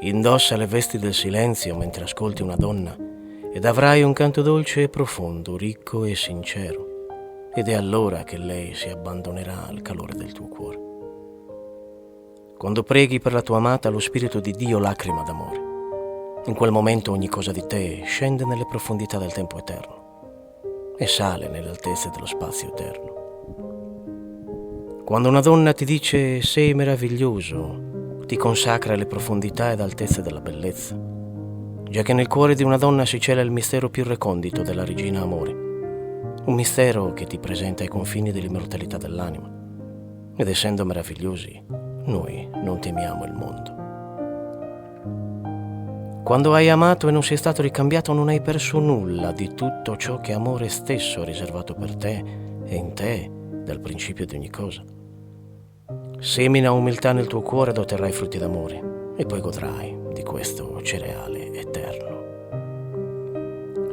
Indossa le vesti del silenzio mentre ascolti una donna ed avrai un canto dolce e profondo, ricco e sincero. Ed è allora che lei si abbandonerà al calore del tuo cuore. Quando preghi per la tua amata, lo Spirito di Dio lacrima d'amore. In quel momento ogni cosa di te scende nelle profondità del tempo eterno e sale nelle altezze dello spazio eterno. Quando una donna ti dice sei meraviglioso, ti consacra alle profondità ed altezze della bellezza, già che nel cuore di una donna si cela il mistero più recondito della regina amore, un mistero che ti presenta ai confini dell'immortalità dell'anima. Ed essendo meravigliosi, noi non temiamo il mondo. Quando hai amato e non sei stato ricambiato, non hai perso nulla di tutto ciò che amore stesso ha riservato per te e in te dal principio di ogni cosa. Semina umiltà nel tuo cuore ed otterrai frutti d'amore e poi godrai di questo cereale eterno.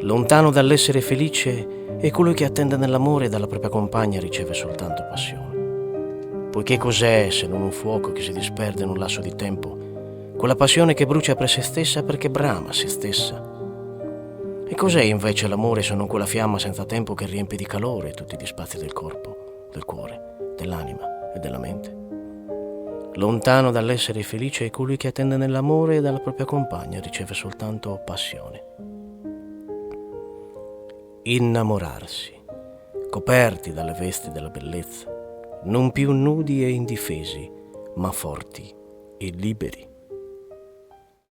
Lontano dall'essere felice è colui che attende nell'amore e dalla propria compagna riceve soltanto passione. Poiché cos'è se non un fuoco che si disperde in un lasso di tempo, quella passione che brucia per se stessa perché brama se stessa? E cos'è invece l'amore se non quella fiamma senza tempo che riempie di calore tutti gli spazi del corpo, del cuore, dell'anima e della mente? Lontano dall'essere felice è colui che attende nell'amore e dalla propria compagna riceve soltanto passione. Innamorarsi, coperti dalle vesti della bellezza, non più nudi e indifesi, ma forti e liberi.